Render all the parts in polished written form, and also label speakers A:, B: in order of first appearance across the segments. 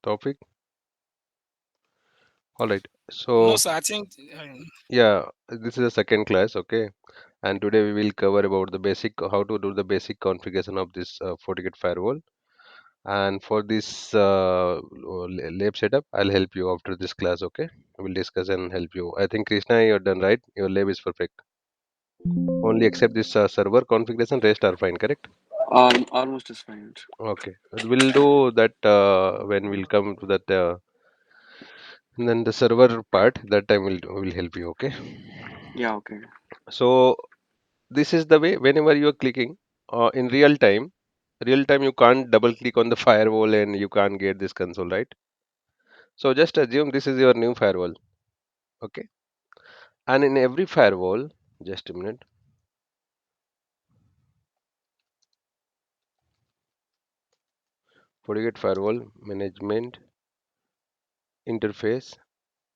A: Topic. All right.
B: No,
A: So
B: sir. I think
A: yeah, this is a second class. Okay, and today we will cover about the basic how to do the basic configuration of this FortiGate firewall. And for this lab setup, I'll help you after this class. Okay, we'll discuss and help you. I think Krishna, you're done, right? Your lab is perfect. Only except this server configuration, rest are fine. Correct?
C: Almost is fine.
A: Okay, we'll do that when we'll come to that. Then the server part that time will help you. Okay.
C: Yeah, okay.
A: So this is the way whenever you are clicking in real time you can't double click on the firewall and you can't get this console, right? So just assume this is your new firewall. Okay, and in every firewall, just a minute, forget firewall management interface.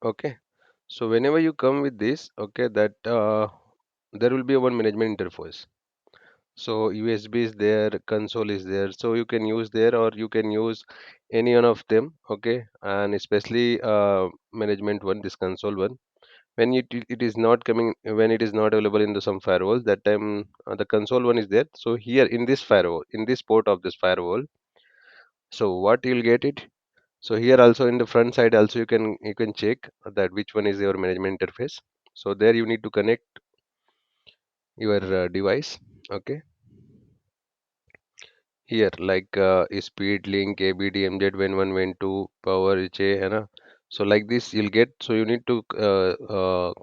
A: Okay, so whenever you come with this, okay, that there will be a one management interface. So USB is there, console is there, so you can use there or you can use any one of them. Okay, and especially management one, this console one, when it is not coming, when it is not available in the some firewall, that time the console one is there. So here in this firewall, in this port of this firewall, so what you'll get it. So here also in the front side also you can check that which one is your management interface. So there you need to connect your device. Okay, here like speed link abdmz when one when two power ha hai na. So like this you'll get, so you need to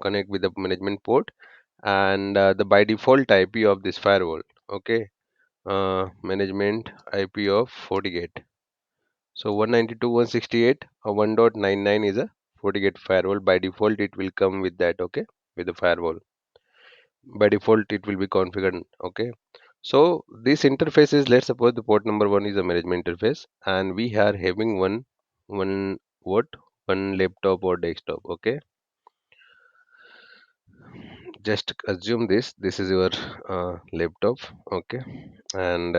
A: connect with the management port and the by default IP of this firewall. Okay, management IP of Fortigate. So 192.168 or 1.99 is a Fortigate firewall. By default it will come with that. Okay, with the firewall by default it will be configured. Okay, so this interface is, let's suppose the port number one is a management interface and we are having one what, one laptop or desktop. Okay, just assume this is your laptop. Okay, and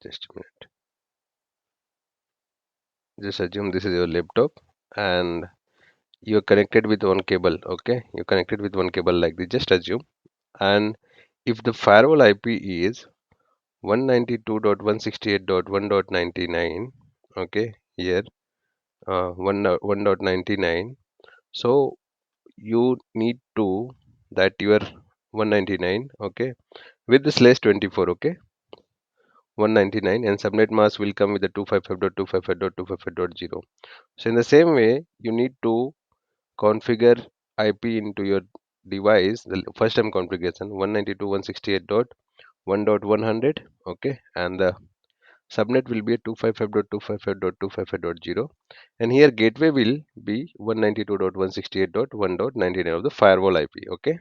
A: just a minute, just assume this is your laptop and you're connected with one cable. Okay, you're connected with one cable like this, just assume. And if the firewall IP is 192.168.1.99, okay, here 1.99, so you need to that your 199, okay, with the slash 24. Okay, 199 and subnet mask will come with the 255.255.255.0. So in the same way you need to configure IP into your device, the first time configuration 192.168.1.100. Okay, and the subnet will be a 255.255.255.0, and here gateway will be 192.168.1.99 of the firewall IP. Okay,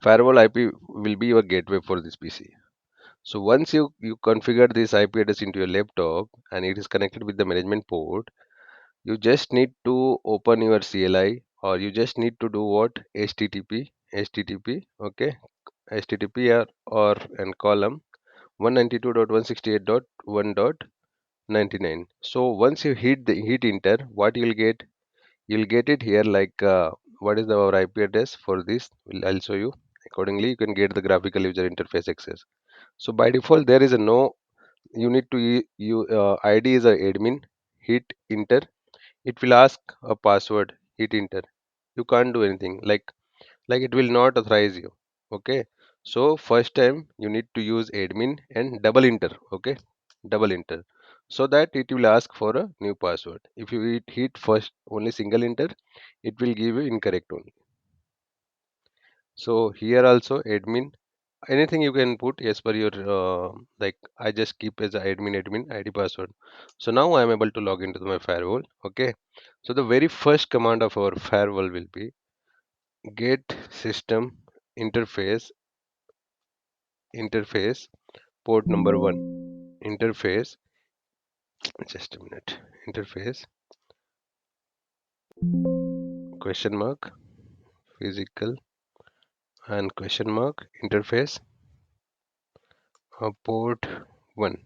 A: firewall IP will be your gateway for this PC. So once you configure this IP address into your laptop and it is connected with the management port, you just need to open your CLI or you just need to do what, HTTP. Okay, HTTP or and column 192.168.1.99. So once you hit enter, what you'll get, you'll get it here like what is our IP address for this, I'll show you. Accordingly you can get the graphical user interface access. So by default there is a no, you need to ID is a admin, hit enter. It will ask a password, hit enter. You can't do anything, like it will not authorize you. Okay, so first time you need to use admin and double enter. Okay, double enter, so that it will ask for a new password. If you hit first only single enter, it will give you incorrect only. So here also admin, anything you can put as per your like I just keep as a admin ID password. So now I am able to log into my firewall. Okay, so the very first command of our firewall will be get system interface port number one, interface, just a minute, interface question mark physical and question mark interface port 1.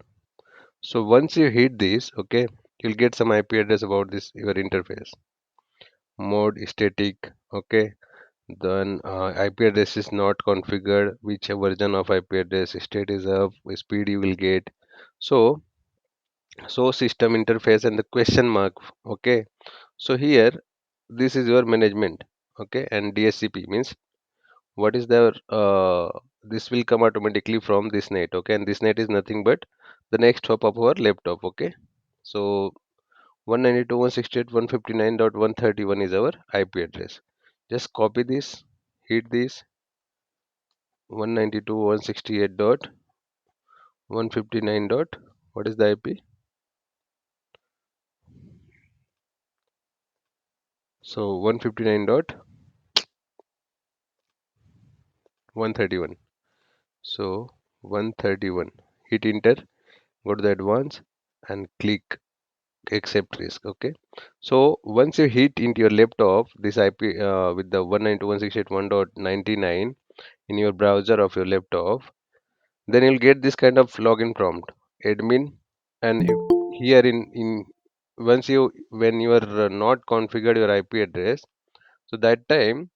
A: So once you hit this, okay, you'll get some IP address about this your interface. Mode static, okay. Then IP address is not configured. Which version of IP address? State is up. Speed you will get. So system interface and the question mark. Okay. So here this is your management. Okay, and DSCP means what is the this will come automatically from this net. Okay, and this net is nothing but the next hop of our laptop. Okay, so 192.168.159.131 is our IP address. Just copy this, hit this 192.168.159 dot what is the IP? So 159.131. So 131. Hit enter, go to the advanced and click accept risk. Okay, so once you hit into your laptop this IP with the 192.168.1.99 in your browser of your laptop, then you'll get this kind of login prompt admin. And here in once you when you are not configured your IP address, so that when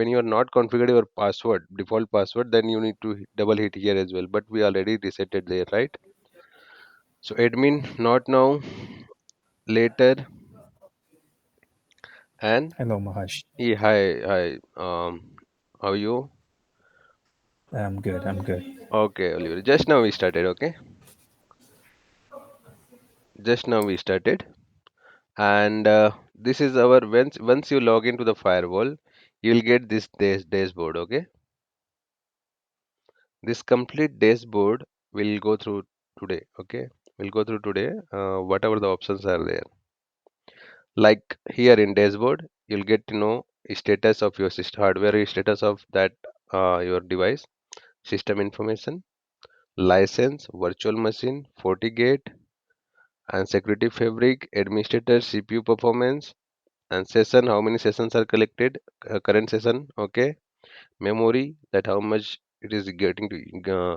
A: you are not configured your password default password, then you need to double hit here as well, but we already reset it there, right? So admin not now, later. And
B: Hello, Mahesh.
A: yeah, hi. How are you?
B: I'm good. I'm good.
A: Okay, Oliver. Just now we started. Okay, just now we started, and this is our once you log into the firewall, you'll get this dashboard. Okay, this complete dashboard will go through today. Okay, we'll go through today. Whatever the options are there, like here in dashboard, you'll get to know status of your system hardware, status of that your device, system information, license, virtual machine, Fortigate, and security fabric, administrator, CPU performance, and session, how many sessions are collected, current session, okay, memory, that how much it is getting to,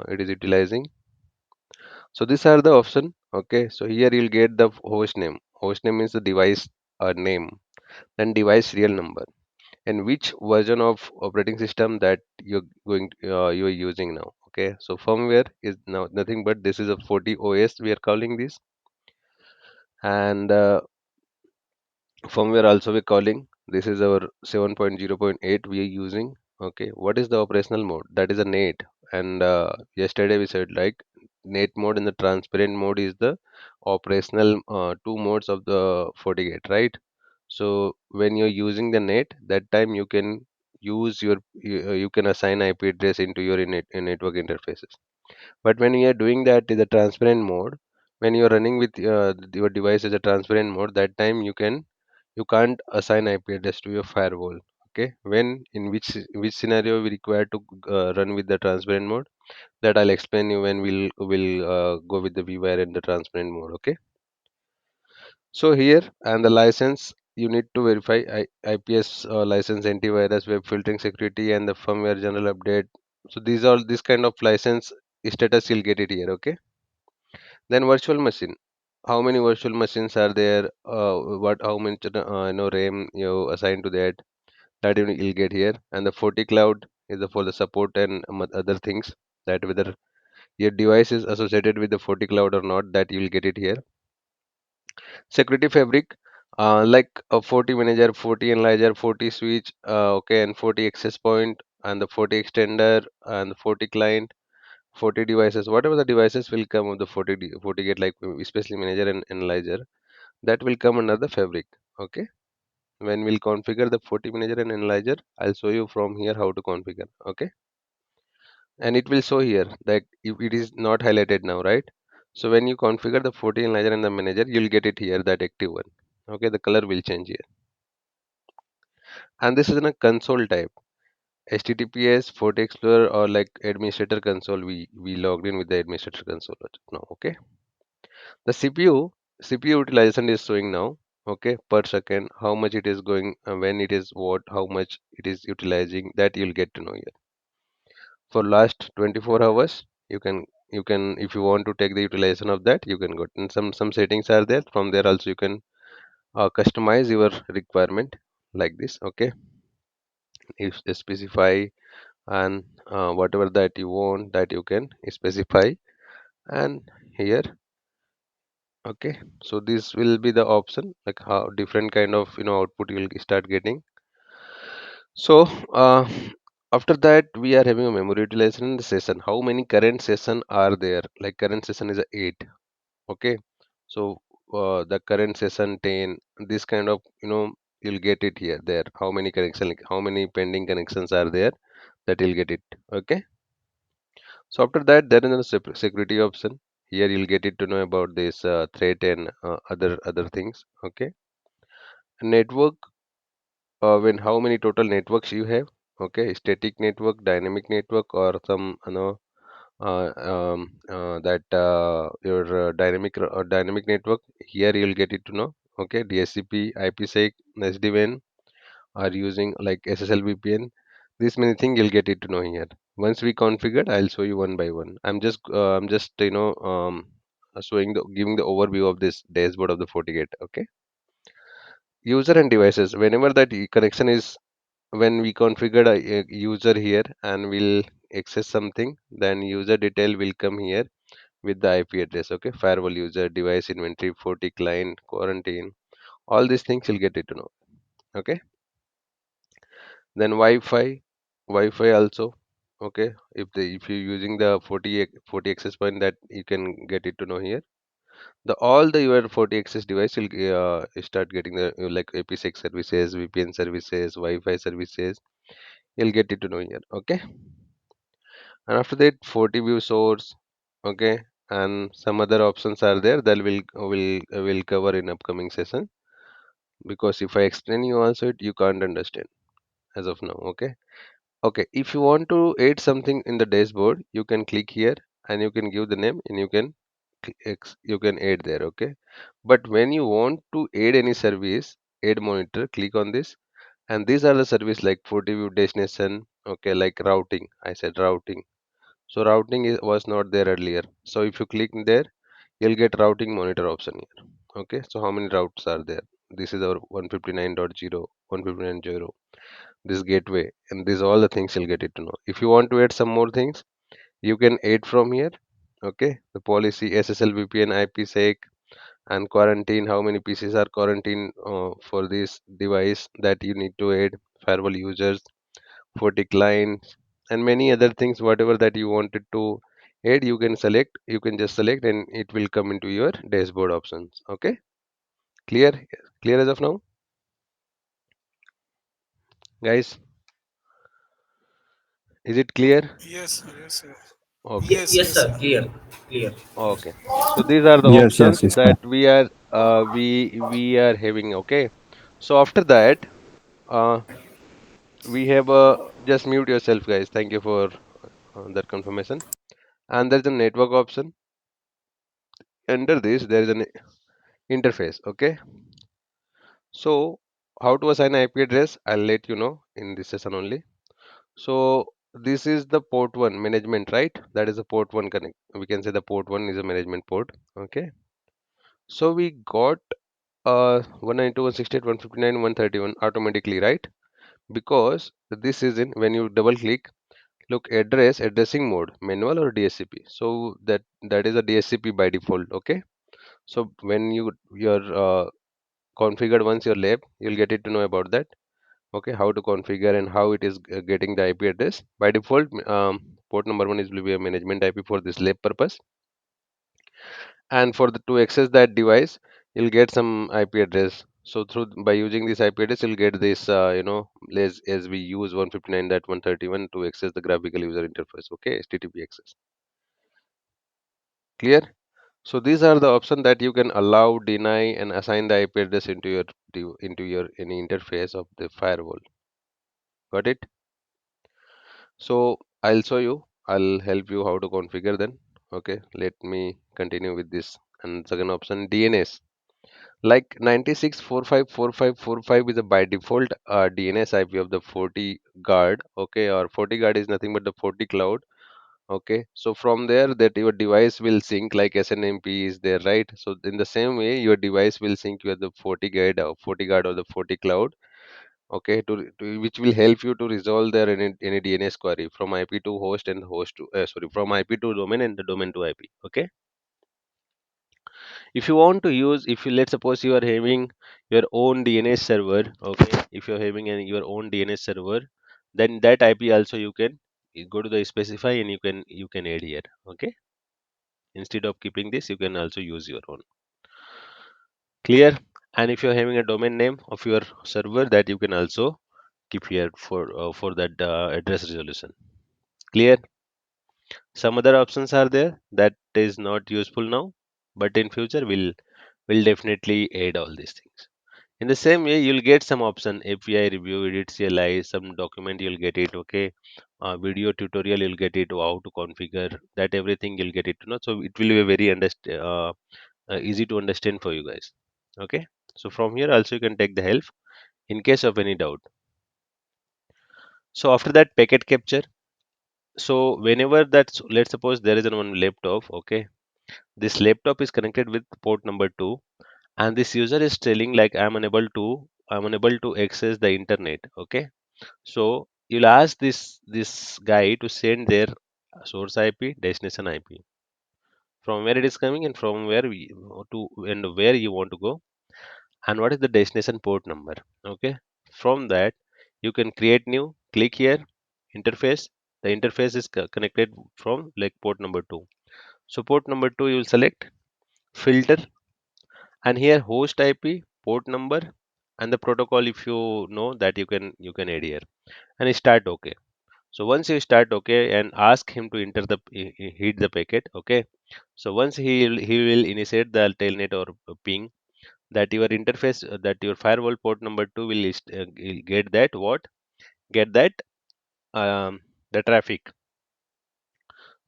A: it is utilizing. So these are the option, okay. So here you'll get the host name. Host name is the device name, then device serial number, and which version of operating system that you are using now. Okay, so firmware is now nothing but this is a 40 OS we are calling this, and firmware also we're calling this is our 7.0.8 we are using. Okay, what is the operational mode? That is a net, and yesterday we said like net mode and the transparent mode is the operational two modes of the FortiGate, right? So when you're using the net, that time you can use you can assign IP address into your network interfaces. But when you are doing that in the transparent mode, when you are running with your device as a transparent mode, that time you can't assign IP address to your firewall. Okay, when in which scenario we require to run with the transparent mode, that I'll explain you when we'll go with the vwire and the transparent mode. Okay, so here and the license you need to verify IPS license, antivirus, web filtering, security, and the firmware general update. So these all this kind of license status you'll get it here. Okay, then virtual machine. How many virtual machines are there? What how much RAM you assign to that? That you'll get here. And the 40 cloud is for the support and other things, that whether your device is associated with the 40 cloud or not, that you'll get it here. Security fabric, like a 40 manager, 40 analyzer, 40 switch, okay, and 40 access point, and the 40 extender, and the 40 client, 40 devices, whatever the devices will come of the 40 get, like especially manager and analyzer, that will come under the fabric. Okay, when we'll configure the 40 manager and analyzer, I'll show you from here how to configure. Okay, and it will show here that if it is not highlighted now, right? So when you configure the 40 analyzer and the manager, you'll get it here, that active one. Okay, the color will change here, and this is in a console type, https 40 explorer, or like administrator console. We logged in with the administrator console now. Okay, the CPU utilization is showing now. Okay, per second how much it is going, when it is what, how much it is utilizing, that you'll get to know here for last 24 hours. You can you can, if you want to take the utilization of that, you can go, and some settings are there. From there also you can customize your requirement like this. Okay, if specify, and whatever that you want, that you can specify, and here. Okay, so this will be the option, like how different kind of output you will start getting. So after that we are having a memory utilization in the session. How many current session are there? Like current session is a 8. Okay, so the current session 10, this kind of you'll get it here there. How many connection, like how many pending connections are there, that you'll get it. Okay, so after that there is a security option. Here you'll get it to know about this threat and other things. Okay, network, when how many total networks you have. Okay, static network, dynamic network, or some that your dynamic network. Here you'll get it to know. Okay, DSCP, IPsec, SD-WAN are using like SSL VPN. This many thing you'll get it to know here. Once we configured, I'll show you one by one. I'm just showing the giving the overview of this dashboard of the FortiGate. Okay, user and devices. Whenever that connection is, when we configured a user here and we'll access something, then user detail will come here with the IP address. Okay, firewall user, device inventory, 40 client, quarantine, all these things you'll get it to know. Okay, then Wi-Fi also. Okay, if you're using the 40 access point, that you can get it to know here. The all the your 40 access device will start getting the like APsec services, VPN services, Wi-Fi services. You'll get it to know here. Okay, and after that 40 view source. Okay, and some other options are there that will cover in upcoming session, because if I explain you also it, you can't understand as of now. Okay, okay, if you want to add something in the dashboard, you can click here and you can give the name and you can you can add there. Okay, but when you want to add any service, add monitor, click on this, and these are the service like 40 view destination. Okay, like routing, I said routing. So routing was not there earlier. So if you click there, you'll get routing monitor option here. Okay, so how many routes are there? This is our 159.0, 159.0, this gateway, and these all the things you'll get it to know. If you want to add some more things, you can add from here. Okay, the policy, SSL, VPN, IPsec, and quarantine. How many PCs are quarantine for this device that you need to add? Firewall users, 40 clients, and many other things. Whatever that you wanted to add, you can select. You can just select, and it will come into your dashboard options. Okay, clear? Clear as of now, guys? Is it clear?
D: Yes, yes, sir.
A: Okay.
D: Yes,
B: Yes,
D: sir.
B: sir. Clear. Clear.
A: Okay. So these are the
B: Yes,
A: options
B: yes, it's
A: that
B: fine.
A: we are having. Okay. So after that, uh, we have just mute yourself, guys. Thank you for that confirmation. And there's a network option. Under this, there is an interface. Okay. So how to assign IP address? I'll let you know in this session only. So this is the port one management, right? That is a port one connect. We can say the port one is a management port. Okay. So we got 192, 168, 131 automatically, right? Because this is in, when you double click, look, addressing mode, manual or DSCP. So that is a DSCP by default. Okay, so when you're configured once your lab, you'll get it to know about that. Okay, how to configure and how it is getting the IP address by default. Port number one is will be a management IP for this lab purpose, and for the to access that device, you'll get some IP address. So through by using this IP address, you'll get this as we use 159.131 to access the graphical user interface. Okay, HTTP access. Clear? So these are the options that you can allow, deny, and assign the IP address into your into your any interface of the firewall. Got it? So I'll show you. I'll help you how to configure then. Okay, let me continue with this. And second option, DNS. Like 96.45.45.45 is a by default DNS IP of the 40 guard. Okay, or 40 guard is nothing but the 40 cloud. Okay, so from there that your device will sync like SNMP is there, right? So in the same way, your device will sync with the FortiGuard or the FortiCloud, okay, which will help you to resolve their any DNS query from IP to host and host to sorry, from IP to domain and the domain to IP. Okay, if you want to use, if you, let's suppose you are having your own DNS server, okay, if you're having your own DNS server, then that IP also you go to the specify and you can add here. Okay, instead of keeping this, you can also use your own. Clear? And if you're having a domain name of your server, that you can also keep here for that address resolution. Clear? Some other options are there that is not useful now, but in future will definitely add all these things. In the same way, you'll get some option API review, edit CLI, some document you'll get it. Okay, video tutorial you'll get it, how to configure that, everything you'll get it to know. So it will be a very easy to understand for you guys. Okay, so from here also you can take the help in case of any doubt. So after that, packet capture. So whenever that's, let's suppose there is one laptop. Okay, this laptop is connected with port number 2, and this user is telling like I'm unable to access the internet. Okay, so you'll ask this guy to send their source IP, destination IP, from where it is coming and from where we to and where you want to go, and what is the destination port number. Okay, from that you can create new, click here, interface. The interface is connected from like port number 2. So port number 2 you will select, filter, and here host IP, port number, and the protocol, if you know that, you can add here and start. Okay, so once you start, okay, and ask him to enter the hit the packet. Okay, so once he will initiate the telnet or ping, that your interface, that your firewall port number 2 get that what, get that the traffic.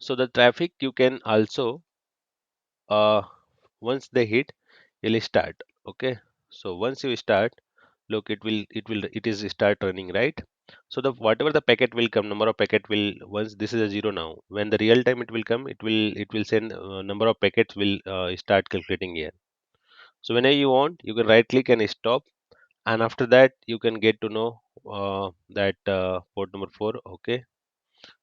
A: So the traffic you can also uh, once they hit, you'll start. Okay, so once you start, look, it is start running, right? So the whatever the packet will come, number of packet will, once this is a zero now, when the real time it will come, it will send number of packets will start calculating here. So whenever you want, you can right click and stop, and after that you can get to know that port number 4. Okay,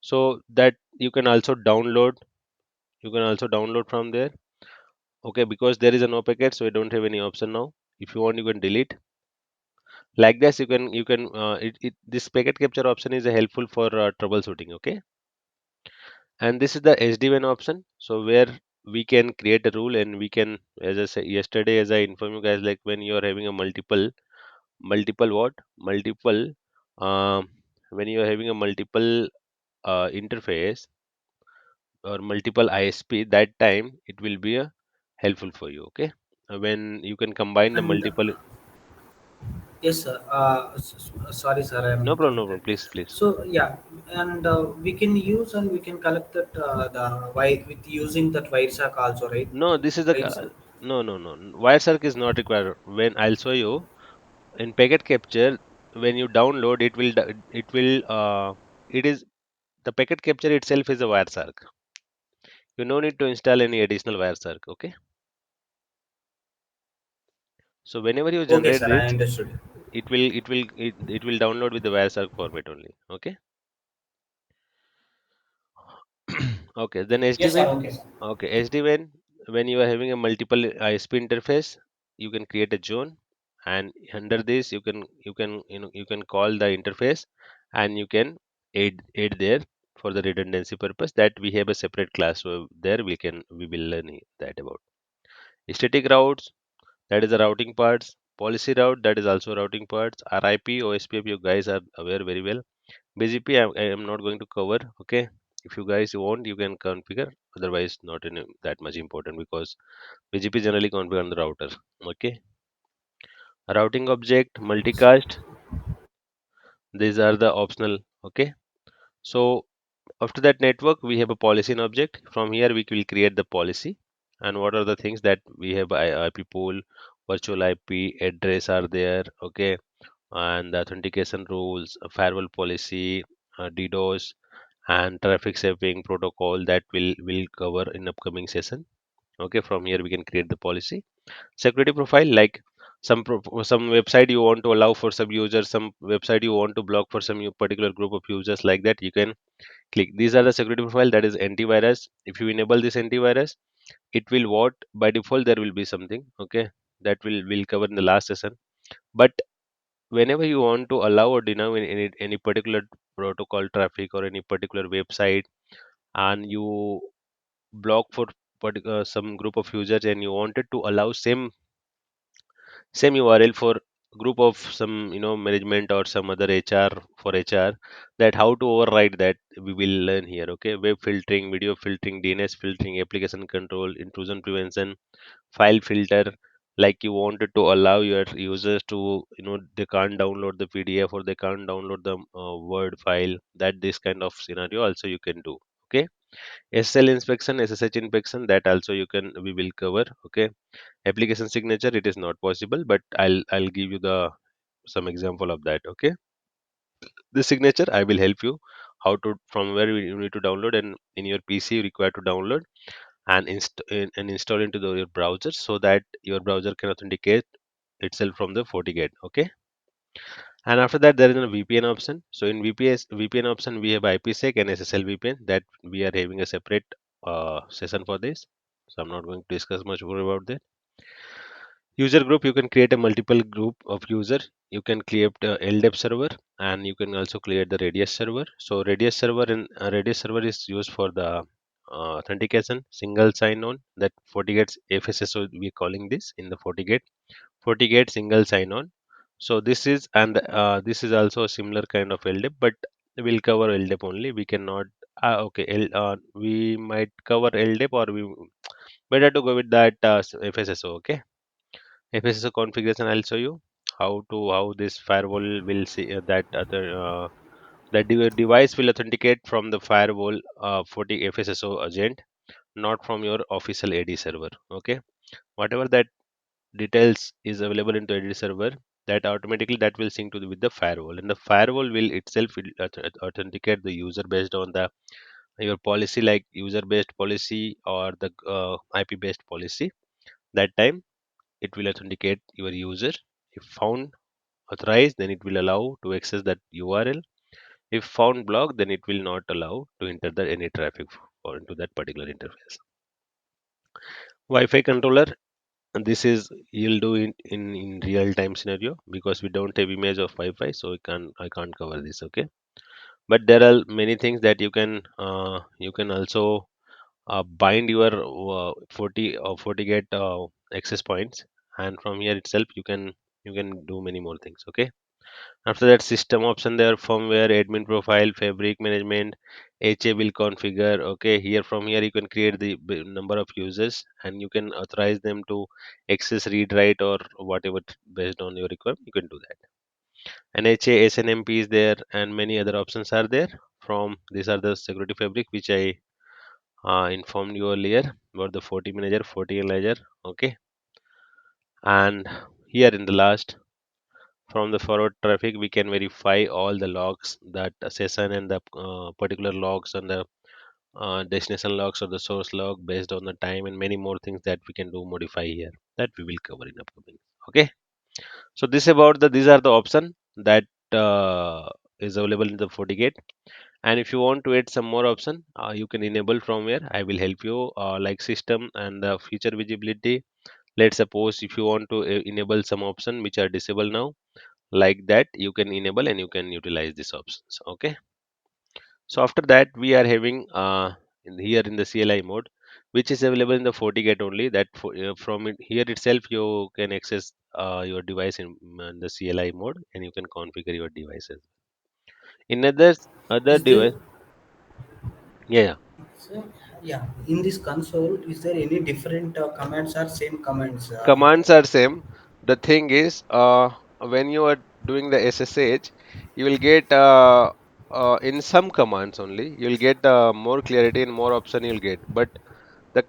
A: so that you can also download from there. Okay, because there is a no packet, so you don't have any option now. If you want, you can delete. Like this, this packet capture option is helpful for troubleshooting. Okay, and this is the SD-WAN option. So where we can create a rule, and we can, as I said yesterday, as I informed you guys, like when you are having a multiple what, multiple, um, when you are having a multiple interface or multiple ISP, that time it will be helpful for you. Okay, when you can combine the
B: And
A: multiple.
B: yes, sir. Sorry, sir, I am
A: No problem, no
B: interrupted.
A: problem. Please, please.
B: So yeah, and we can use and we can collect that the wire with using that wire sack also, right?
A: No, this is the
B: Wire sack.
A: no, no, no. Wireshark is not required. When I'll show you in packet capture, when you download, it is the packet capture itself is a Wireshark. You no need to install any additional Wireshark. Okay. So whenever you
B: Okay,
A: generate
B: sir, I
A: this,
B: understood.
A: it will download with the Wireshark format only. Okay. Okay. Then
B: Yes, sir.
A: SD-WAN.
B: Okay, sir.
A: Okay, SD-WAN, when you are having a multiple ISP interface, you can create a zone, and under this you can call the interface, and you can add there for the redundancy purpose, that we have a separate class. So there we will learn that about static routes, that is the routing parts, policy route, that is also routing parts, RIP, OSPF, you guys are aware very well. BGP I am not going to cover. Okay, if you guys want, you can configure. Otherwise, not in that much important, because BGP generally configure on the router. Okay, routing object, multicast. These are the optional. Okay, so after that network, we have a policy and object. From here, we will create the policy. And what are the things that we have? IP pool, virtual IP address are there. Okay, and the authentication rules, a firewall policy, DDoS, and traffic shaping protocol that will cover in upcoming session. Okay, from here we can create the policy. Security profile, like some website you want to allow for some users, some website you want to block for some particular group of users, like that you can click. These are the security profile. That is antivirus. If you enable this antivirus, it will what by default there will be something, okay, that will cover in the last session. But whenever you want to allow or deny any particular protocol traffic or any particular website, and you block for some group of users, and you wanted to allow same URL for group of some management or some other HR, for HR, that how to override that we will learn here. Okay, web filtering, video filtering, DNS filtering, application control, intrusion prevention, file filter, like you wanted to allow your users to they can't download the PDF or they can't download the Word file, that this kind of scenario also you can do. Okay, SSL inspection, SSH inspection, that also you can we will cover. Okay, application signature, it is not possible, but I'll give you the some example of that. Okay, the signature I will help you how to, from where you need to download, and in your PC you require to download and and install into your browser, so that your browser can authenticate itself from the Fortigate. Okay, and after that there is a VPN option. So in VPN option we have IPsec and SSL VPN, that we are having a separate session for this, so I'm not going to discuss much more about that. User group, you can create a multiple group of user. You can create a LDAP server, and you can also create the Radius server. So Radius server is used for the authentication, single sign-on, that FortiGate's FSSO we are calling this in the FortiGate single sign-on. So this is also a similar kind of LDAP, but we'll cover LDAP only. We cannot. Okay, we might cover LDAP, or we better to go with that FSSO. Okay, FSSO configuration, I'll show you how this firewall will see that other device will authenticate from the firewall 40 FSSO agent, not from your official AD server. Okay, whatever that details is available into AD server, that automatically that will sync to with the firewall, and the firewall will itself will authenticate the user based on the your policy, like user based policy or the IP based policy. That time it will authenticate your user. If found authorized, then it will allow to access that URL. If found blocked, then it will not allow to enter the any traffic or into that particular interface. Wi-Fi controller, and this is you'll do in real time scenario, because we don't have image of Wi-Fi, so I can't cover this. Okay, but there are many things that you can also bind your 40 access points, and from here itself you can do many more things. Okay, after that, system option there, firmware, admin profile, fabric management, HA will configure. Okay, here from here you can create the number of users, and you can authorize them to access, read, write, or whatever based on your requirement. You can do that. And HA, SNMP is there, and many other options are there. From these are the security fabric which I informed you earlier about the 40 manager, 40 analyzer. Okay, and here in the last, from the forward traffic we can verify all the logs, that session and the particular logs, and the destination logs or the source log based on the time, and many more things that we can do modify here, that we will cover in upcoming. Okay, so this about the these are the option that is available in the FortiGate. And if you want to add some more option, you can enable from where I will help you, like system and the feature visibility. Let's suppose if you want to enable some option which are disabled now, like that you can enable and you can utilize these options. Okay, so after that we are having here in the CLI mode, which is available in the FortiGate only, that from here itself you can access your device in the CLI mode, and you can configure your devices in other
B: Is there
A: device. Yeah, yeah.
B: so, yeah, in this console, is there any different commands or same commands?
A: Commands are same. The thing is, when you are doing the SSH, you will get in some commands only you will get more clarity and more option you'll get, but the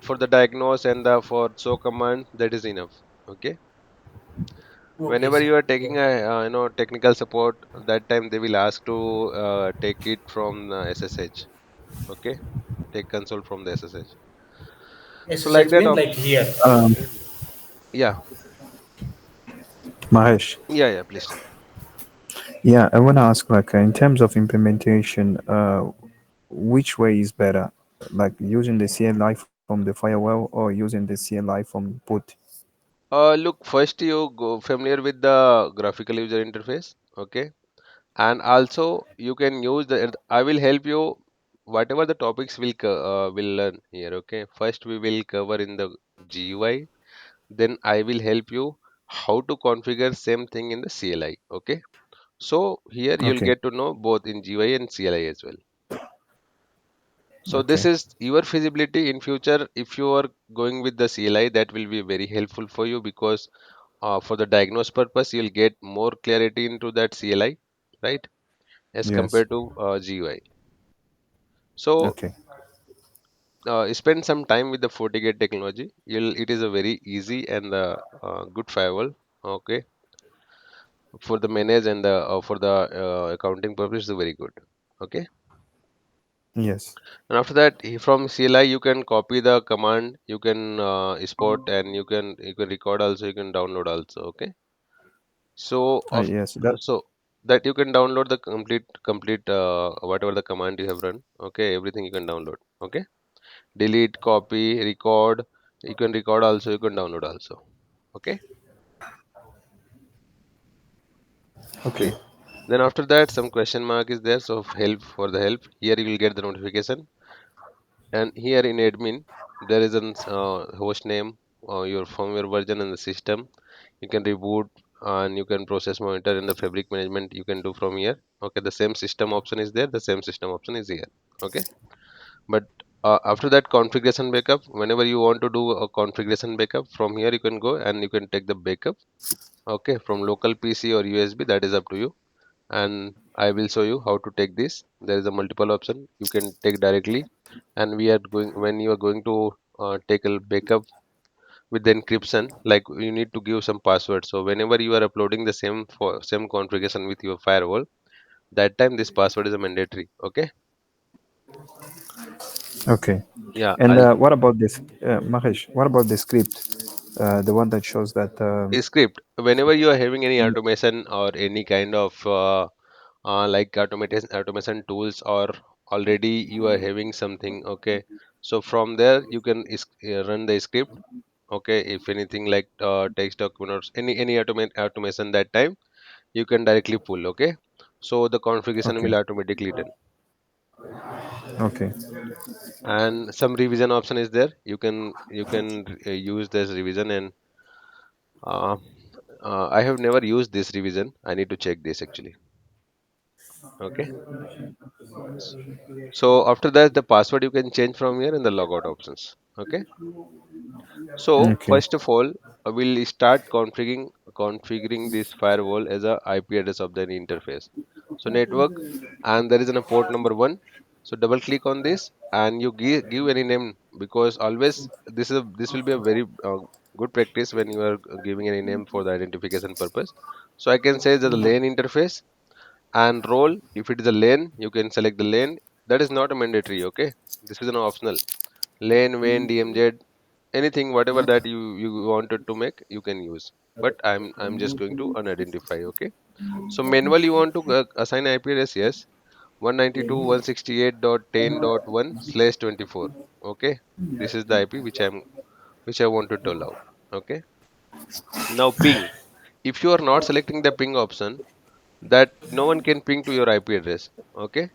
A: for the diagnose and the for show command, that is enough. Okay,
B: Okay,
A: Whenever
B: sir.
A: you are
B: Yeah.
A: taking a technical support, that time they will ask to take it from SSH. Okay, take console from the SSH. So like
B: SSH
A: that
B: mean
A: op
B: like here.
A: yeah,
D: Mahesh.
A: yeah, please tell.
D: Yeah, I want to ask, like, in terms of implementation, which way is better? Like using the CLI from the firewall or using the CLI from boot?
A: Look, first you go familiar with the graphical user interface, okay, and also you can use the. I will help you whatever the topics will learn here, okay. First we will cover in the GUI, then I will help you how to configure same thing in the CLI, okay. So here you'll
D: Okay,
A: get to know both in GUI and CLI as well. So this
D: okay,
A: is your feasibility in future. If you are going with the CLI, that will be very helpful for you because for the diagnose purpose, you'll get more clarity into that CLI, right? As
D: yes,
A: compared to GUI. So
D: okay,
A: spend some time with the Fortigate technology. It is a very easy and good firewall. Okay, for the manage and the for the accounting purpose, is very good. Okay.
D: yes,
A: And after that, from CLI you can copy the command, you can export, and you can record also, you can download also. Okay. So of
D: yes, that,
A: so that you can download the complete whatever the command you have run. Okay, everything you can download. Okay. Delete, copy, record. You can record also, you can download also. Okay.
D: okay,
A: Then after that, some question mark is there. So help for the help. Here you will get the notification. And here in admin, there is an host name, your firmware version and the system. You can reboot and you can process monitor and the fabric management you can do from here. Okay, the same system option is there. The same system option is here. Okay, but after that configuration backup, whenever you want to do a configuration backup from here, you can go and you can take the backup. Okay, from local PC or USB, that is up to you. And I will show you how to take this. There is a multiple option you can take directly, and we are going when you are going to take a backup with the encryption, like you need to give some password. So whenever you are uploading the same configuration with your firewall, that time this password is a mandatory. Okay,
D: okay.
A: yeah,
D: And
A: I'll
D: what about this, Mahesh? What about the script, the one that shows that?
A: script. Whenever you are having any automation or any kind of like automation tools, or already you are having something, okay, so from there you can run the script. Okay, if anything like text document or any automation, that time you can directly pull. Okay, so the configuration
D: Okay,
A: will automatically done.
D: okay,
A: And some revision option is there, you can use this revision. And uh, I have never used this revision, I need to check this actually. Okay, so after that the password you can change from here in the logout options. Okay, so
D: okay,
A: first of all, we'll start configuring this firewall as a IP address of the interface. So network, and there is a port number one. So double click on this, and you give any name, because always this will be a very good practice when you are giving any name for the identification purpose. So I can say that the lane interface and role. If it is a lane, you can select the lane. That is not a mandatory. Okay, this is an optional. Lane, Wayne, DMZ, anything whatever that you wanted to make, you can use. But I'm just going to unidentify. Okay, so manual you want to assign IP address, yes, 192.168.10.1/24. Okay, this is the IP which I wanted to allow. Okay, now ping. If you are not selecting the ping option, that no one can ping to your IP address. Okay,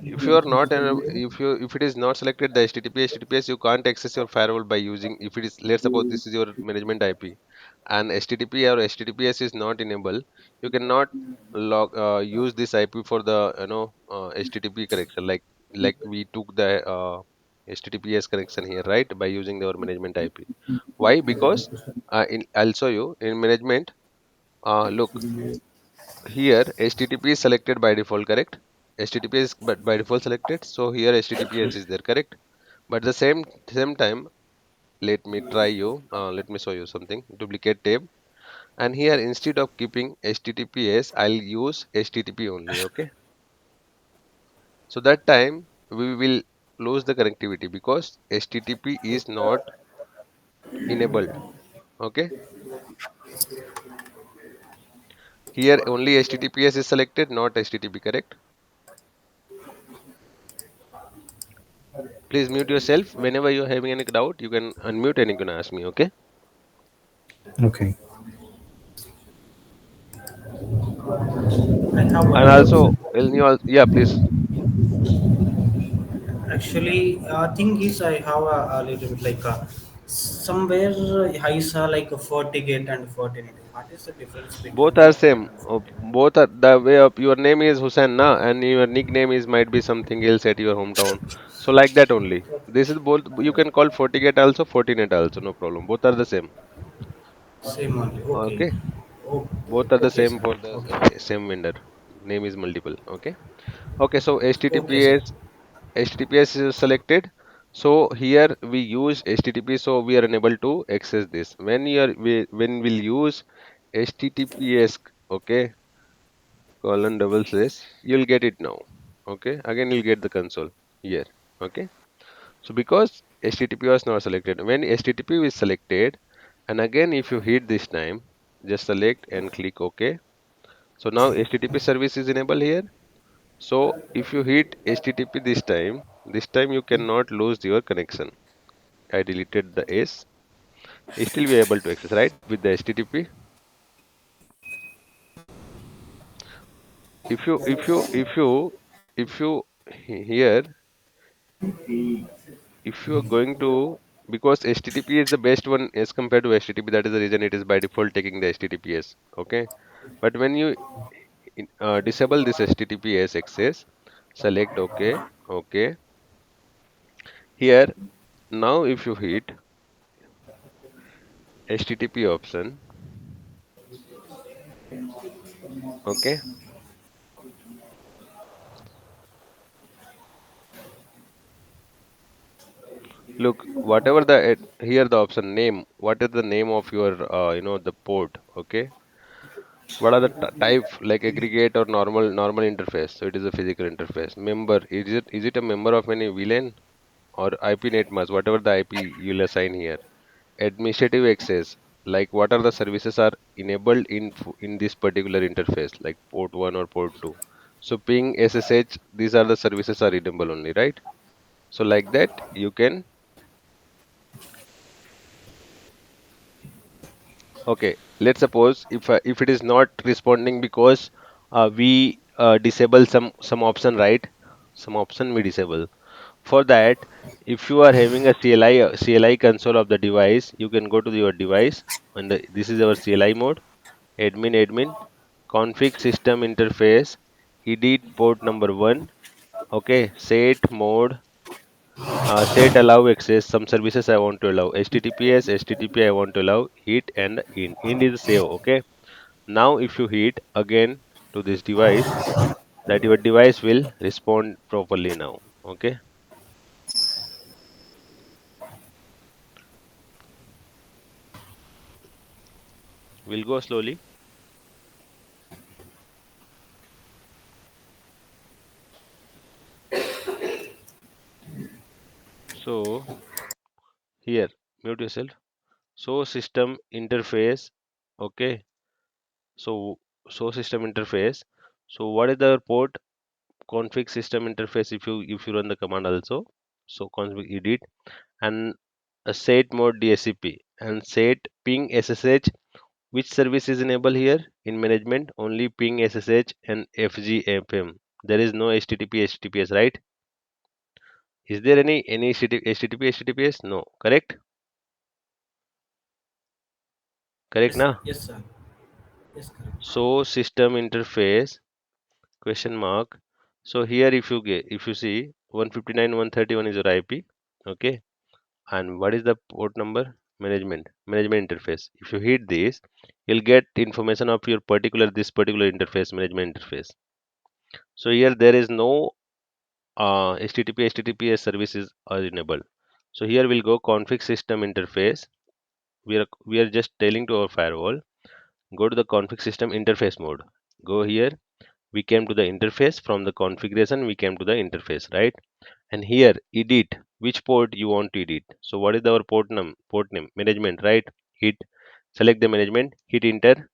A: if you are not if it is not selected the HTTPS, you can't access your firewall by using. If it is, let's suppose this is your management IP, and HTTP or HTTPS is not enabled, you cannot use this IP for the HTTP connection, like we took the HTTPS connection here, right, by using our management IP. Why? Because I'll show you in management. Look here, HTTP is selected by default, correct? HTTP is but by default selected, so here HTTPS is there, correct? But the same time, let me show you something. Duplicate tab. And here instead of keeping HTTPS, I'll use HTTP only. Okay, so that time we will lose the connectivity because HTTP is not enabled. Okay, here only HTTPS is selected, not HTTP, correct? Please mute yourself. Whenever you're having any doubt, you can unmute and you can ask me. Okay.
D: Okay.
B: I have one
A: And
B: doubt,
A: also,
B: sir.
A: yeah, please.
B: Actually, thing is, I have a little bit like somewhere I saw like a Fortigate and Fortinet. What is the difference between
A: Both are
B: both?
A: same. Both are the way of your name is Hussein na, and your nickname is might be something else at your hometown. So like that only. This is both. You can call Fortigate also, Fortinet also. No problem. Both are the same.
B: Same only. Okay.
A: Okay.
B: Oh,
A: Both are the
B: okay,
A: same
B: sir.
A: for the
B: Okay.
A: same vendor. Name is multiple. Okay. Okay. So
B: Okay, sir.
A: HTTPS is selected. So here we use HTTP, so we are unable to access this. When we'll use HTTPS, okay, colon double slash, you'll get it now. Okay, again you'll get the console here. Okay, so because HTTP was not selected, when HTTP is selected, and again if you hit this time, just select and click OK. So now HTTP service is enabled here. So if you hit HTTP this time you cannot lose your connection. I deleted the S. You still be able to access, right, with the HTTP. If you here, if you are going to, because HTTP is the best one as compared to HTTP, that is the reason it is by default taking the HTTPS. Okay, but when you disable this HTTPS access, select OK. Okay, here now if you hit HTTP option, okay, look whatever here the option name, what is the name of your the port. Okay, what are the type, like aggregate or normal interface? So it is a physical interface. Member, is it a member of any VLAN or IPnet mask, whatever the IP you'll assign here. Administrative access, like what are the services are enabled in this particular interface, like port 1 or port 2. So ping, SSH, these are the services are enabled only, right? So like that you can. Okay, let's suppose if it is not responding because we disable some option, right? Some option we disable. For that, if you are having a CLI console of the device, you can go to your device and this is our CLI mode. Admin config system interface, edit port number one. Okay, set mode, set allow access. Some services I want to allow. HTTPS, HTTP I want to allow. Hit and in. In is save. Okay. Now if you hit again to this device, that your device will respond properly now. Okay. We'll go slowly. So here, mute yourself. So system interface. Okay. So system interface. So what is the port? Config system interface. If you run the command also. So config edit and a set mode DSCP and set ping SSH. Which service is enabled here in management? Only ping SSH and FGFM. There is no HTTP HTTPS, right? Is there any HTTP HTTPS? No. Correct? Correct
B: Yes,
A: na?
B: yes, sir. Yes, correct.
A: So system interface question mark. So here if you see 159.131 is your IP. Okay. And what is the port number? Management interface. If you hit this, you'll get information of your this particular interface, management interface. So here there is no HTTP HTTPS services are enabled. So here we'll go config system interface. We are just telling to our firewall Go to the config system interface mode. Go here. We came to the interface. From the configuration, we came to the interface, right? And here, edit. Which port you want to edit? So what is our port name? Port name management, right? Hit. Select the management. Hit enter.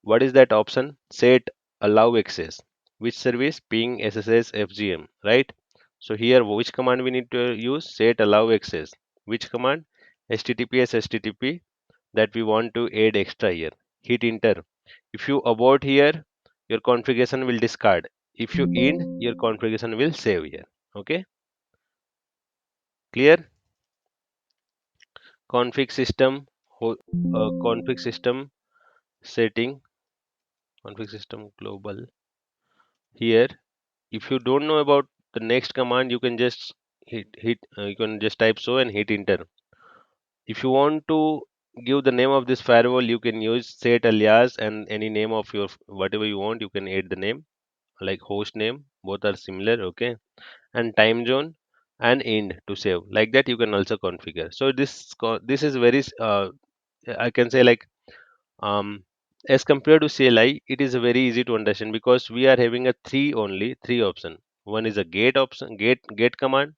A: What is that option? Set allow access. Which service? Ping, SSH, FGM, right? So here, which command we need to use? Set allow access. Which command? HTTPS, HTTP that we want to add extra here. Hit enter. If you abort here, your configuration will discard. If you end, your configuration will save here. Okay, clear? Config system, config system setting, config system global. Here, if you don't know about the next command, you can just you can just type so and hit enter. If you want to give the name of this firewall, you can use set alias and any name of your whatever you want. You can add the name like host name. Both are similar, okay? And time zone and end to save. Like that, you can also configure. So this is very I can say like um as compared to CLI, it is very easy to understand because we are having a three option. One is a gate option, gate command.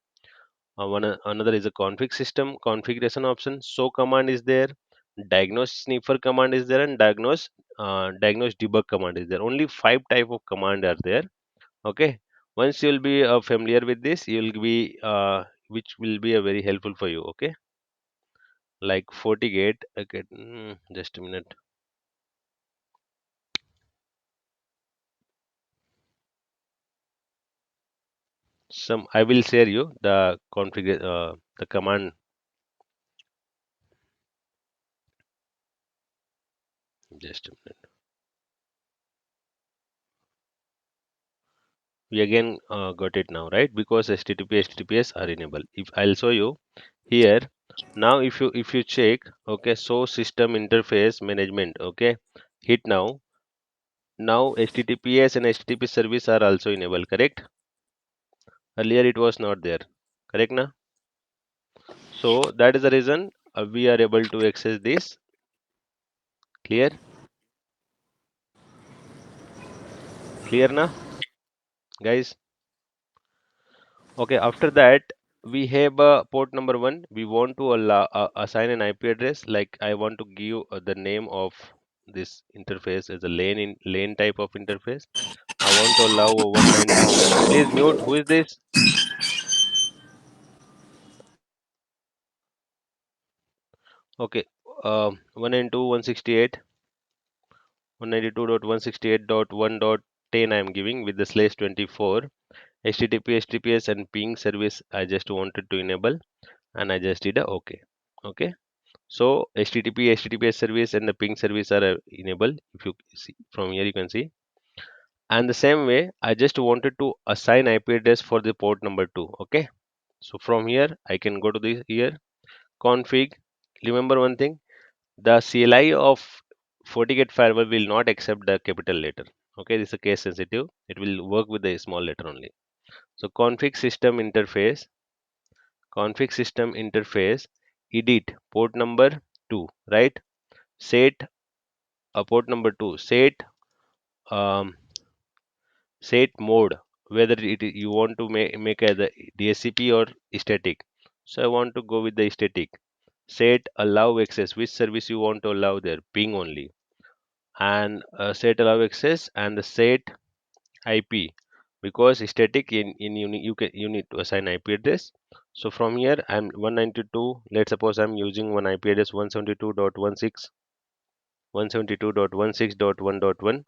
A: Another is a config system configuration option. So command is there. Diagnose sniffer command is there, and diagnose debug command is there. Only five type of command are there. Okay. Once you'll be familiar with this, you'll be which will be a very helpful for you. Okay. Like Fortigate. Okay. Just a minute. Some I will share you the configure the command. Just a minute. We again got it now, right? Because HTTP HTTPS are enabled. If I'll show you here now, if you check, okay, so system interface management, okay, hit now. Now HTTPS and HTTP service are also enabled, correct? Earlier it was not there, correct now? So that is the reason we are able to access this. Clear? Clear now, guys? Okay, after that we have port number one. We want to assign an IP address. Like I want to give the name of this interface as a lane type of interface. I want to allow a 192. Please mute. Who is this? Okay, 192.168.192.168.1.10 I am giving with the slash 24. HTTP, HTTPS and ping service I just wanted to enable, and I just did a OK. Okay. So HTTP, HTTPS service and the ping service are enabled. If you see from here, you can see. And the same way, I just wanted to assign IP address for the port number two. Okay. So from here, I can go to the here config. Remember one thing: the CLI of Fortigate firewall will not accept the capital letter. Okay, this is a case sensitive. It will work with the small letter only. So config system interface, edit port number two, right? Set port number two, um, set mode, whether you want to make a the DSCP or static. So I want to go with the static. Set allow access, which service you want to allow there, ping only, and set allow access and the set IP, because static in you need to assign IP address. So from here I'm 192. Let's suppose I'm using one IP address 172.168.1.1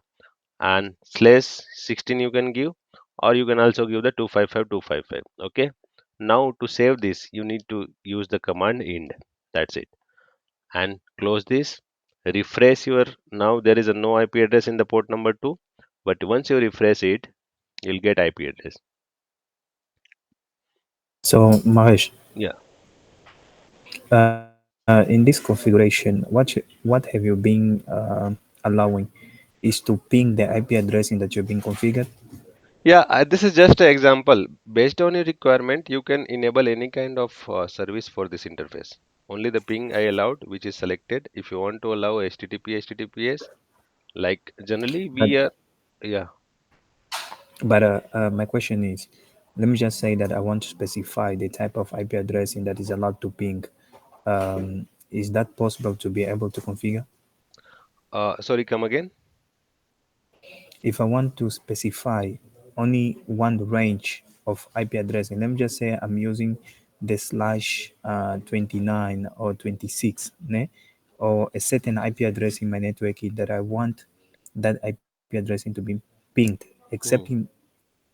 A: and slash 16 you can give, or you can also give the 255.255. Okay. Now to save this, you need to use the command end. That's it. And close this. Refresh your. Now there is a no IP address in the port number two, but once you refresh it, you'll get IP address.
D: So, Mahesh,
A: Yeah.
D: in this configuration, what have you been allowing is to ping the IP address in that you've been configured.
A: Yeah, this is just an example. Based on your requirement, you can enable any kind of service for this interface. only the ping I allowed, which is selected. If you want to allow HTTP, HTTPS, like generally
D: But
A: we are, yeah.
D: my question is, let me just say that I want to specify the type of IP addressing that is allowed to ping. Is that possible to be able to configure?
A: Sorry, come again.
D: If I want to specify only one range of IP addressing, let me just say I'm using the slash 29 or 26, ne? Or a certain IP address in my network that I want that IP addressing to be pinged, excepting
A: Hmm.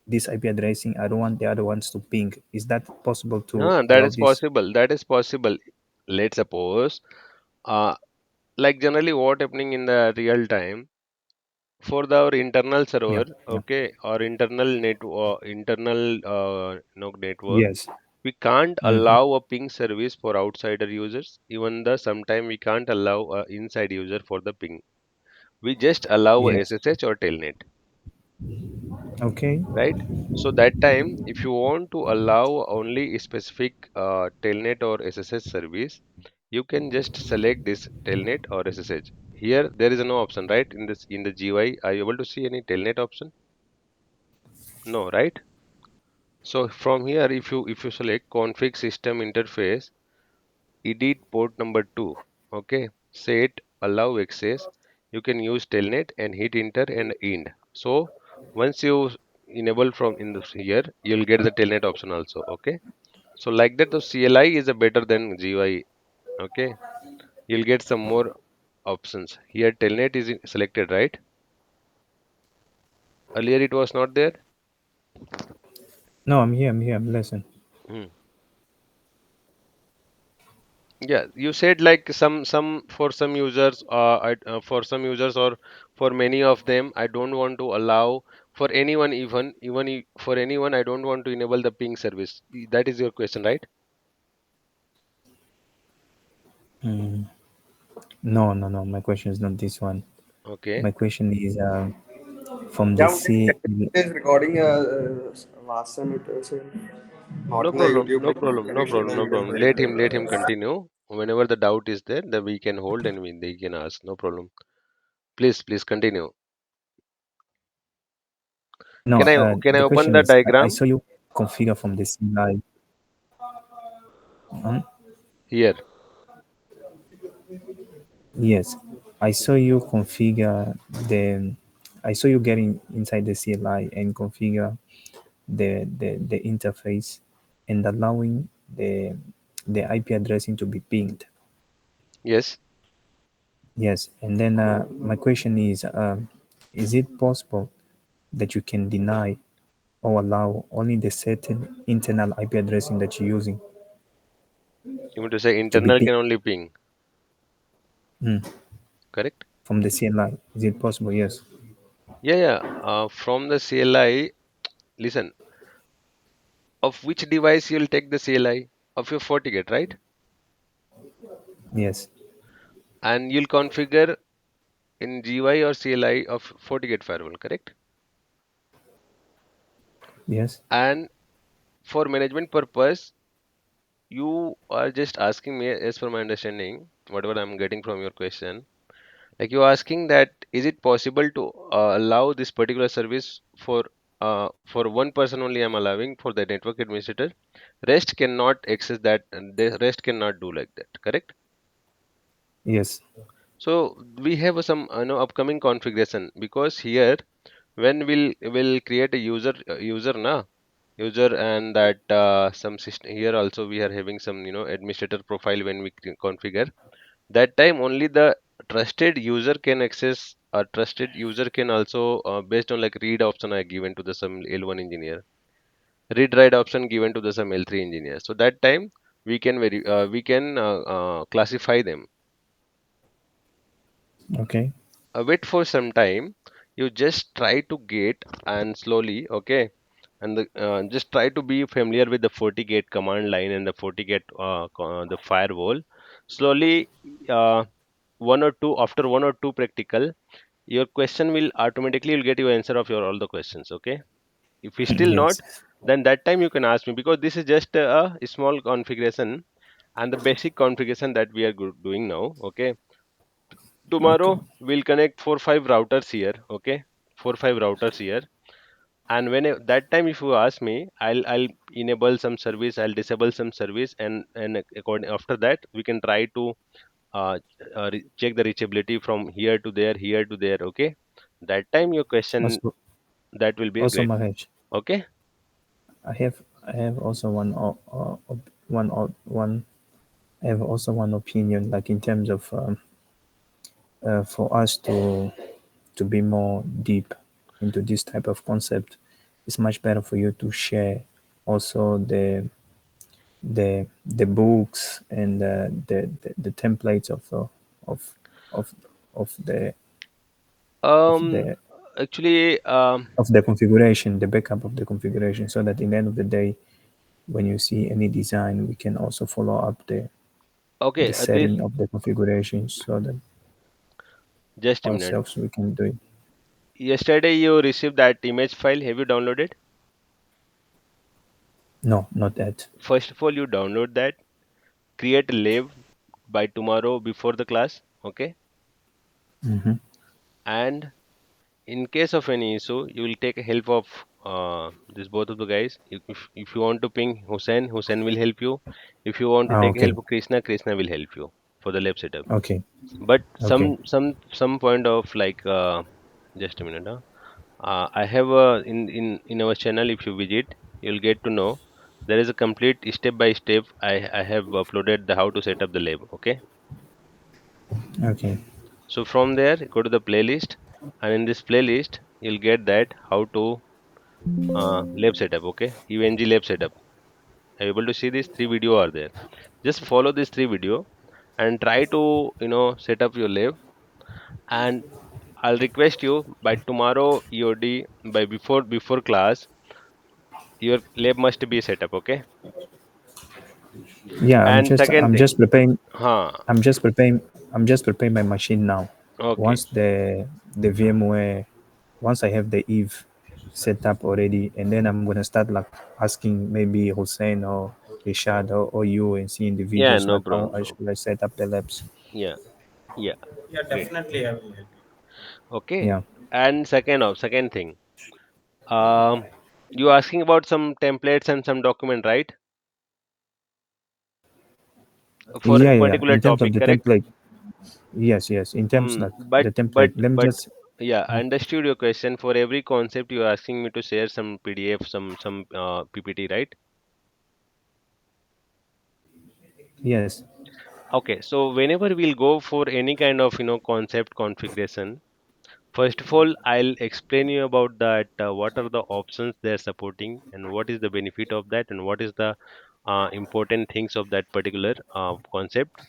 D: this IP addressing, I don't want the other ones to ping. Is that possible to
A: That
D: allow
A: is
D: this?
A: possible. That is possible. Let's suppose, uh, like generally what happening in the real time for our internal
D: Yeah,
A: server,
D: yeah.
A: okay, or internal network,
D: Yes.
A: we can't
D: Mm-hmm.
A: allow a ping service for outsider users. Even the sometime we can't allow a inside user for the ping. We just allow a
D: Yes.
A: SSH or telnet,
D: Okay.
A: right? So that time, if you want to allow only a specific telnet or SSH service, you can just select this telnet or SSH. Here there is no option, right? In the GUI, are you able to see any telnet option? No, right? So from here, if you select config system interface, edit port number 2, okay, set allow access, you can use telnet and hit enter and end. So once you enable from in this here, you'll get the telnet option also, okay. So like that, the CLI is a better than GUI, okay. You'll get some more options. Here telnet is selected, right? Earlier it was not there.
D: No, I'm here. I'm here. I'm listening.
A: Hmm. Yeah, you said like some for some users, for some users or for many of them, I don't want to allow for anyone, for anyone, I don't want to enable the ping service. That is your question, right?
D: No, no, no. My question is not this one.
A: Okay,
D: My question is from the
C: Yeah, we can
D: C.
C: continue this recording. Last time it was not
A: no
C: in the
A: problem,
C: YouTube
A: no
C: link.
A: problem,
C: Can
A: no
C: you share
A: problem,
C: the
A: no
C: YouTube
A: problem.
C: link?
A: Let him continue. Whenever the doubt is there, then we can hold and they can ask. No problem. Please continue.
D: No,
A: Can I
D: the
A: open
D: question
A: the
D: is I
A: diagram
D: saw you configure from the CLI.
A: here?
D: Yes, I saw you configure the. I saw you getting inside the CLI and configure the interface and allowing the IP addressing to be pinged.
A: Yes.
D: Yes, and then my question is it possible that you can deny or allow only the certain internal IP addressing that you're using
A: You mean to say
D: to be
A: internal
D: pinged
A: can only ping, correct?
D: from the CLI? Is it possible? Yes.
A: Yeah, yeah. From the CLI, listen, of which device you'll take the CLI of your Fortigate, right?
D: Yes.
A: And you'll configure in GUI or CLI of Fortigate firewall, correct?
D: Yes.
A: And for management purpose, you are just asking me, as per my understanding, whatever I'm getting from your question, like you're asking that is it possible to allow this particular service for one person only I'm allowing for the network administrator, rest cannot access that and the rest cannot do like that, correct?
D: Yes.
A: So we have some upcoming configuration because here when we'll create a user na user and that some system here also we are having some administrator profile when we configure that time only the trusted user can access, a trusted user can also based on like read option I given to the some L1 engineer, read write option given to the some L3 engineer, so that time we can classify them.
D: Okay.
A: Wait for some time, you just try to get and slowly, okay, and just try to be familiar with the Fortigate command line and the Fortigate the firewall slowly, uh, one or two, after one or two practical, your question will automatically you'll get your answer of your all the questions, okay. If we still not,
D: Yes.
A: then that time you can ask me because this is just a small configuration and the basic configuration that we are doing now. Okay,
D: Okay.
A: tomorrow we'll connect 4 5 routers here. Okay, 4 5 routers here, and when that time if you ask me, I'll enable some service, I'll disable some service, and according after that we can try to uh, check the reachability from here to there, here to there. Okay, that time your question
D: Also,
A: that will be
D: also
A: great.
D: Mahesh,
A: Okay.
D: I have also one. I have also one opinion, like in terms of for us to be more deep into this type of concept, it's much better for you to share also the books and the templates of of of the of
A: Um,
D: the
A: actually,
D: of the configuration, the backup of the configuration, so that in the end of the day, when you see any design, we can also follow up the
A: okay, this
D: setting of the configuration, so that
A: just a minute.
D: ourselves we can do it.
A: Yesterday you received that image file. Have you downloaded?
D: No, not that.
A: First of all, you download that, create a lab by tomorrow before the class. Okay,
D: Hmm.
A: and in case of any issue, you will take help of this both of the guys. If you want to ping Hussein, Hussein will help you. If you want to
D: Ah,
A: take help
D: okay,
A: of Krishna, Krishna will help you for the lab setup.
D: okay,
A: But
D: okay,
A: some point of like just a minute. Huh? I have in our channel. If you visit, you'll get to know there is a complete step by step. I have uploaded the how to set up the lab. Okay,
D: okay.
A: so from there go to the playlist, and in this playlist you'll get that how to lab setup. Okay, UNG lab setup. Are you able to see these 3 video are there? Just follow these 3 video and try to set up your lab. And I'll request you by tomorrow EOD by before class your lab must be set up. Okay.
D: Yeah,
A: And second
D: I'm
A: thing,
D: just preparing
A: huh?
D: I'm just preparing I'm just preparing my machine now.
A: Okay,
D: Once the VMware, once I have the Eve set up already, and then I'm gonna start like asking maybe Hussein or Rishad or you and seeing the
A: yeah,
D: videos
A: no
D: like how
A: problem,
D: I
A: bro.
D: should I set up the labs.
A: Yeah, yeah,
B: Yeah,
A: great.
B: definitely I will help you.
A: Okay,
D: Yeah.
A: and second thing, um, you asking about some templates and some document, right? For a
D: Yeah.
A: particular
D: In terms of
A: topic,
D: the
A: correct?
D: template, yes, yes. In terms like
A: But
D: the template, let me just
A: yeah, I understood your question. For every concept, you're asking me to share some PDF, some PPT, right?
D: yes,
A: Okay, so whenever we'll go for any kind of concept configuration, first of all, I'll explain you about that. What are the options they're supporting, and what is the benefit of that, and what is the important things of that particular concept.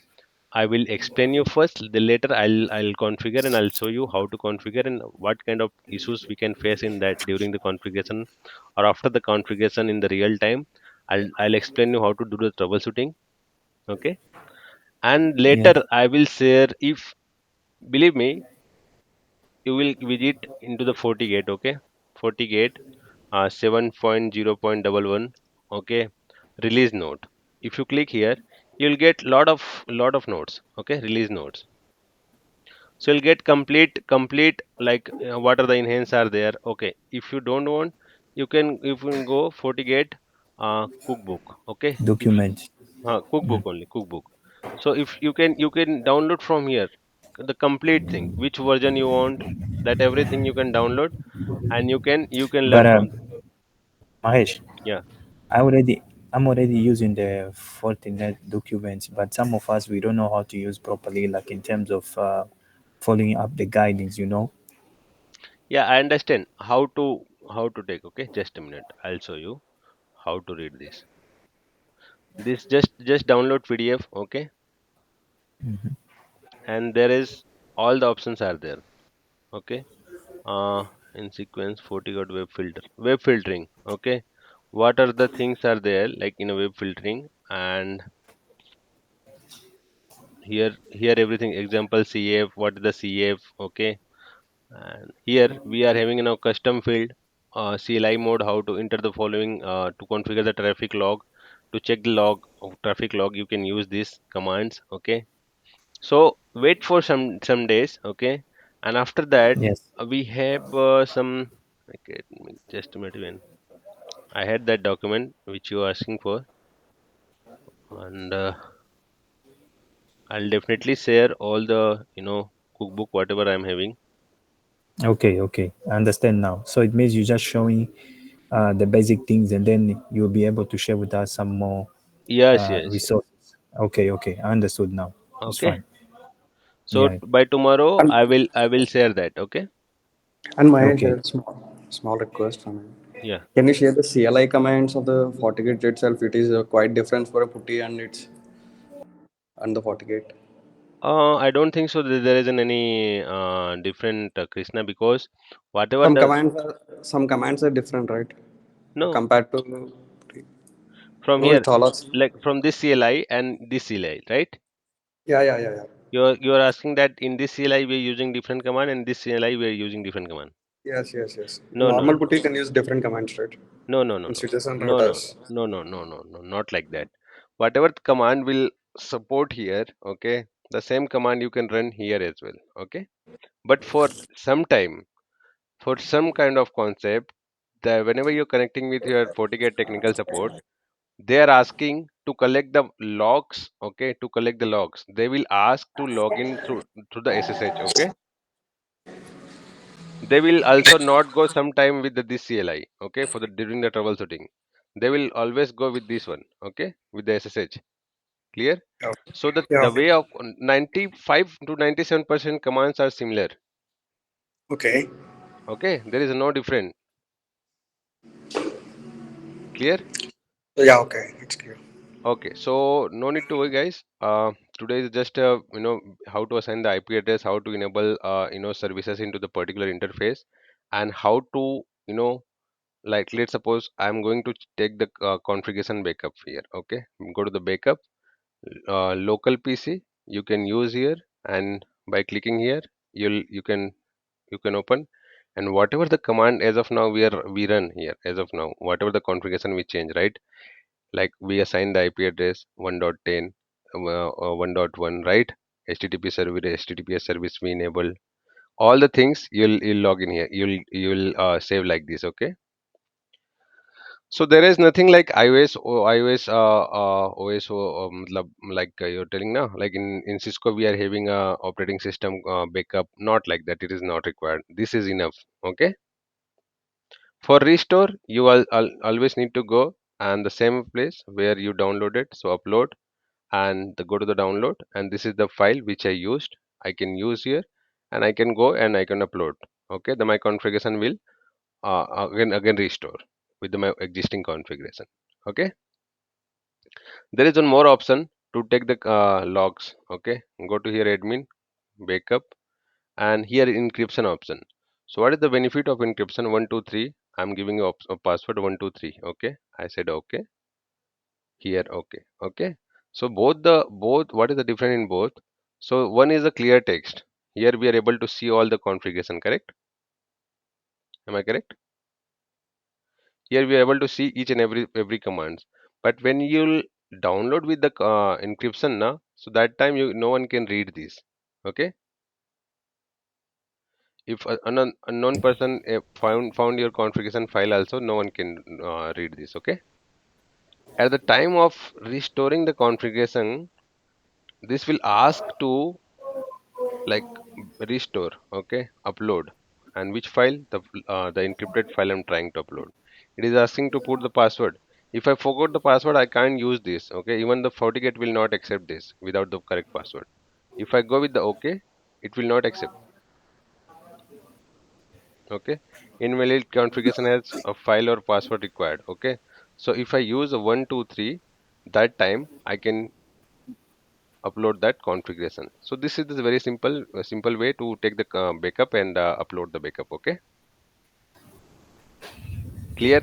A: I will explain you first. The later I'll configure and I'll show you how to configure and what kind of issues we can face in that during the configuration or after the configuration in the real time. I'll explain you how to do the troubleshooting. Okay, and
D: yes.
A: later I will share if believe me you will visit into the Fortigate. Okay, Fortigate 7.0.11. Okay, release note. If you click here, you'll get lot of notes. Okay, release notes. So you'll get complete like what are the enhance are there. Okay, if you don't want, you can go Fortigate cookbook. Okay, if
D: Document.
A: cookbook only cookbook. So if you can download from here the complete thing, which version you want, that everything you can download, and you can learn
D: But
A: from there.
D: Mahesh,
A: Yeah.
D: I'm already using the Fortinet documents, but some of us we don't know how to use properly, like in terms of following up the guidance.
A: Yeah, I understand how to take. Okay, just a minute. I'll show you how to read this. This just download PDF. Okay, and there is all the options are there. Okay, uh, in sequence, FortiGate web filtering. Okay, what are the things are there like in a web filtering, and here everything example CF. What is the CF? Okay, and here we are having a custom field CLI mode, how to enter the following to configure the traffic log, to check the log of traffic log, you can use these commands. Okay, so wait for some days. Okay, and after that
D: Yes.
A: we have some. Okay, just a minute. When I had that document which you are asking for, and I'll definitely share all the cookbook whatever I'm having.
D: Okay, okay. I understand now. So it means you're just showing the basic things, and then you'll be able to share with us some more
A: Yes, yes.
D: resources. Okay, okay. I understood now. It's
A: Okay.
D: fine.
A: So
D: Yeah.
A: by tomorrow
C: And
A: I will share that. Okay.
C: Mahesh,
D: Okay.
C: a small request from you.
A: Yeah.
C: Can you share the CLI commands of the FortiGate itself? It is quite different for a putty and the FortiGate.
A: I don't think so that there isn't any different Krishna, because whatever
C: Some
A: the
C: commands are some commands are different, right?
A: no
C: Compared to
A: from
C: no,
A: here,
C: it's all us.
A: like from this CLI and this CLI, right?
C: Yeah.
A: You're asking that in this CLI we're using different command and this CLI we're using different command.
C: Yes.
A: No, no,
C: Normal
A: no,
C: putty can use different commands, right?
A: no, no, no,
C: In
A: no,
C: switches and
A: no, no,
C: routers.
A: no, no, no, no, no, not like that. Whatever the command will support here, okay, the same command you can run here as well. Okay, but some time, for some kind of concept, that whenever you're connecting with your Fortigate technical support, they are asking to collect the logs. Okay, to collect the logs, they will ask to log in through the SSH. Okay, they will also not go sometime with this CLI. Okay, for the during the troubleshooting, they will always go with this one. Okay, with the SSH. Clear?
C: Yeah.
A: So
C: Yeah.
A: the
C: Okay.
A: way of 95 to 97% commands are similar.
C: Okay.
A: Okay, there is no different. Clear?
C: Yeah. Okay. It's clear.
A: Okay, so no need to worry, guys. Today is just how to assign the IP address, how to enable services into the particular interface, and how to like, let's suppose I'm going to take the configuration backup here. Okay, go to the backup, local PC. You can use here, and by clicking here, you can open, and whatever the command as of now we run here as of now, whatever the configuration we change, right? Like we assign the IP address 1.10, 1.1, right? HTTP server, HTTPS service we enable. All the things you'll log in here. You'll save like this, okay? So there is nothing like iOS or iOS OS or like you're telling now. Like in Cisco, we are having a operating system backup. Not like that. It is not required. This is enough, okay? For restore, you always need to go and the same place where you downloaded. So upload and go to the download, and this is the file which I used. I can use here, and I can go and I can upload. Okay, my configuration will again restore with my existing configuration. Okay, there is one more option to take the logs. Okay, go to here admin backup, and here encryption option. So what is the benefit of encryption? 123. I'm giving you a password 123. Okay, I said okay. Here okay. So both what is the difference in both? So one is a clear text. Here we are able to see all the configuration, correct? Am I correct? Here we are able to see each and every commands. But when you'll download with the encryption now, so that time no one can read this. Okay, if unknown person found your configuration file also, no one can read this. Okay, at the time of restoring the configuration, this will ask to like restore, okay, upload, and which file? The encrypted file I'm trying to upload. It is asking to put the password. If I forgot the password, I can't use this. Okay, even the Fortigate will not accept this without the correct password. If I go with the okay, it will not accept. Okay, invalid configuration has a file or password required. Okay, so if I use a 123, that time I can upload that configuration. So this is the very simple way to take the backup and upload the backup. Okay, clear?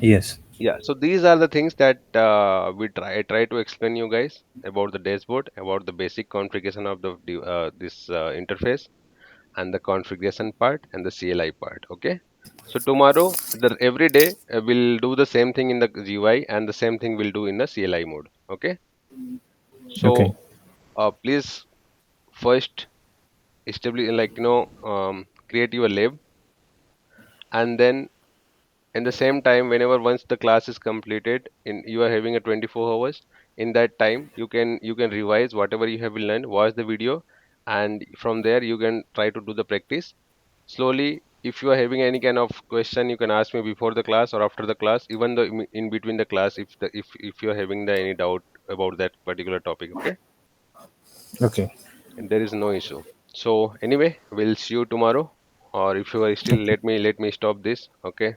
D: Yes.
A: Yeah, so these are the things that I try to explain you guys about the dashboard, about the basic configuration of this interface, and the configuration part and the CLI part. Okay, So tomorrow, every day we'll do the same thing in the GUI and the same thing we'll do in the CLI mode. Okay.
D: Okay.
A: So please first establish, like, create your lab, and then in the same time, whenever once the class is completed, in you are having a 24 hours. In that time, you can revise whatever you have learned, watch the video, and from there you can try to do the practice slowly. If you are having any kind of question, you can ask me before the class or after the class, even though in between the class, if you are having any doubt about that particular topic. Okay.
D: Okay.
A: And there is no issue. So anyway, we'll see you tomorrow, or if you are still,
D: Okay.
A: let me stop this. Okay.